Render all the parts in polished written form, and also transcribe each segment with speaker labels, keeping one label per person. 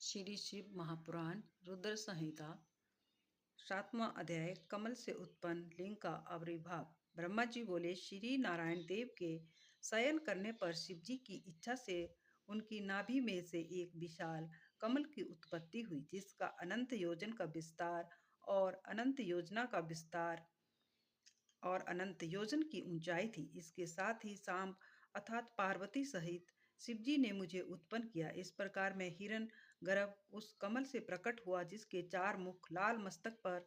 Speaker 1: श्री शिव महापुराण रुद्र संहिता 7वां अध्याय कमल से उत्पन्न लिंग का आविर्भाव। ब्रह्मा जी बोले, श्री नारायण देव के शयन करने पर शिव जी की इच्छा से उनकी नाभि में से एक विशाल कमल की उत्पत्ति हुई, जिसका अनंत योजन का विस्तार और अनंत योजना का विस्तार और अनंत योजन की ऊंचाई थी। इसके साथ ही सांब अर्थात पार्वती सहित शिवजी ने मुझे उत्पन्न किया। इस प्रकार मैं हिरण गर्भ उस कमल से प्रकट हुआ, जिसके 4 मुख, लाल मस्तक पर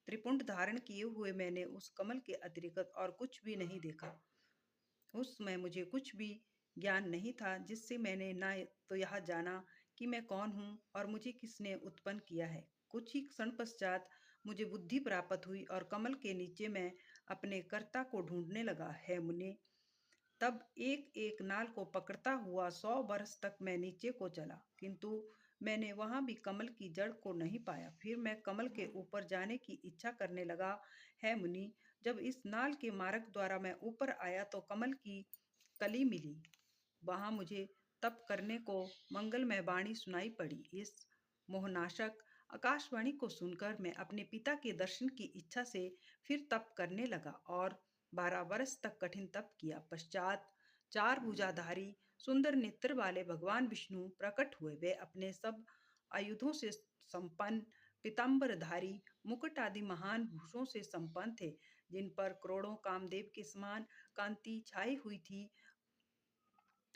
Speaker 1: त्रिपुंड धारण किए हुए। मैंने उस कमल के अतिरिक्त और कुछ भी नहीं देखा। उस समय मुझे कुछ भी ज्ञान नहीं था, जिससे मैंने न तो यह जाना कि मैं कौन हूँ और मुझे किसने उत्पन्न किया है। कुछ ही क्षण पश्चात मुझे बुद्धि प्राप्त हुई और कमल के नीचे मैं अपने कर्ता को ढूंढने लगा। है मुने, तब एक एक नाल को पकड़ता हुआ 100 वर्ष तक मैं नीचे को चला, किंतु मैंने वहां भी कमल की जड़ को नहीं पाया। फिर मैं कमल के ऊपर जाने की इच्छा करने लगा। है मुनि, जब इस नाल के मार्ग द्वारा मैं ऊपर आया तो कमल की कली मिली। वहां मुझे तप करने को मंगलमय वाणी सुनाई पड़ी। इस मोहनाशक आकाशवाणी को सुनकर मैं अपने पिता के दर्शन की इच्छा से फिर तप करने लगा और 12 वर्ष तक कठिन तप किया। पश्चात 4 भुजाधारी सुंदर नेत्र वाले भगवान विष्णु प्रकट हुए। वे अपने सब आयुधों से संपन्न, पीताम्बरधारी, मुकुट आदि महान भूषों से संपन्न थे, जिन पर करोड़ों कामदेव के समान कांति छाई हुई थी।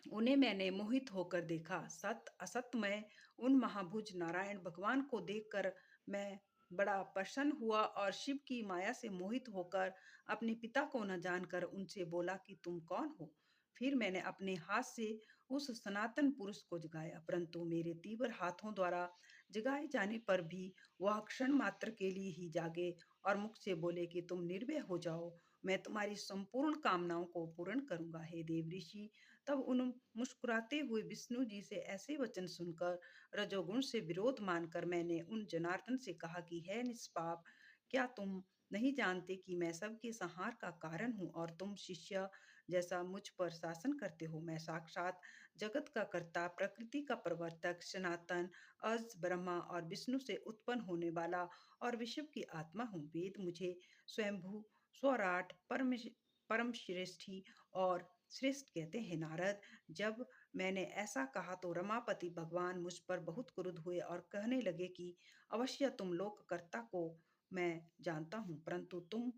Speaker 1: उन्हें मैंने मोहित होकर देखा। सत असत में उन महाभुज नारायण भगवान को देखकर मैं बड़ा प्रसन्न हुआ और शिव की माया से मोहित होकर अपने पिता को न जानकर उनसे बोला कि तुम कौन हो। फिर मैंने अपने हाथ से उस सनातन पुरुष को जगाया, परंतु मेरे तीव्र हाथों द्वारा जगाए जाने पर भी वह क्षण मात्र के लिए ही जागे और मुख से बोले कि तुम निर्भय हो जाओ, मैं तुम्हारी संपूर्ण कामनाओं को पूर्ण करूंगा। हे देव ऋषि, तब उन मुस्कुराते हुए विष्णु जी से ऐसे वचन सुनकर रजोगुण से विरोध मानकर मैंने उन जनार्दन से कहा कि है निष्पाप, क्या तुम नहीं जानते कि मैं सबके संहार का कारण हूँ और तुम शिष्य जैसा मुझ पर शासन करते हो। मैं साक्षात जगत का कर्ता, प्रकृति का प्रवर्तक, सनातन, अज, ब्रह्मा और विष्णु से उत्पन्न होने वाला और विश्व की आत्मा हूँ। वेद मुझे स्वयंभू, स्वराट, परम श्रेष्ठी और श्रेष्ठ कहते हैं। नारद, जब मैंने ऐसा कहा तो रमापति भगवान मुझ पर बहुत क्रुद्ध हुए और कहने लगे कि अवश्य तुम लोककर्ता को मैं जानता हूँ, परंतु तुम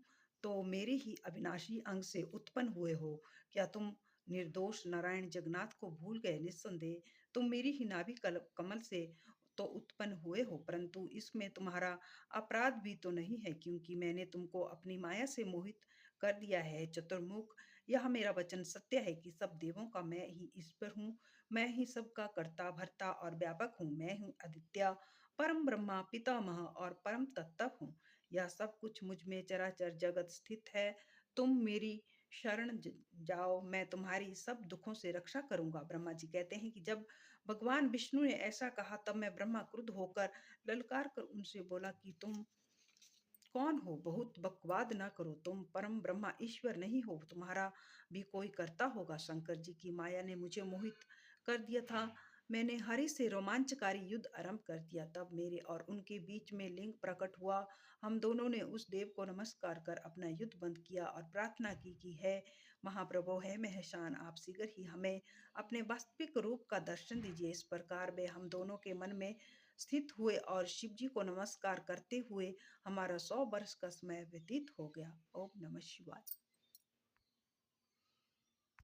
Speaker 1: तो मेरे ही अविनाशी अंग से उत्पन्न हुए हो। क्या तुम निर्दोष नारायण जगन्नाथ को भूल गए? निस्संदेह तुम मेरी ही नाभि कमल से तो उत्पन्न हुए हो, परंतु इसमें तुम्हारा अपराध भी तो नहीं है, क्योंकि मैंने तुमको अपनी माया से मोहित कर दिया है। चतुर्मुख, यह मेरा वचन सत्य है कि सब देवों का मैं ही ईश्वर हूँ। मैं ही सबका कर्ता, भर्ता और व्यापक हूँ। मैं हूँ आदित्य, परम ब्रह्मा, पितामह और परम तत्व हूँ। यह सब कुछ मुझ में चराचर जगत स्थित है। तुम मेरी शरण जाओ, मैं तुम्हारी सब दुखों से रक्षा करूंगा। ब्रह्मा जी कहते हैं कि जब भगवान विष्णु ने ऐसा कहा, तब मैं ब्रह्मा क्रुद्ध होकर ललकार कर उनसे बोला कि तुम कौन हो? बहुत बकवाद ना करो, तुम परम ब्रह्मा ईश्वर नहीं हो, तुम्हारा भी कोई करता होगा। शंकर जी की माया ने मुझे मोहित कर दिया था। मैंने हरि से रोमांचकारी युद्ध आरंभ कर दिया। तब मेरे और उनके बीच में लिंग प्रकट हुआ। हम दोनों ने उस देव को नमस्कार कर अपना युद्ध बंद किया और प्रार्थना की कि है महाप्रभु, है महेशान, आप शीघ्र ही हमें अपने वास्तविक रूप का दर्शन दीजिए। इस प्रकार वे हम दोनों के मन में स्थित हुए और शिव जी को नमस्कार करते हुए हमारा 100 वर्ष का समय व्यतीत हो गया। ओम नमः शिवाय।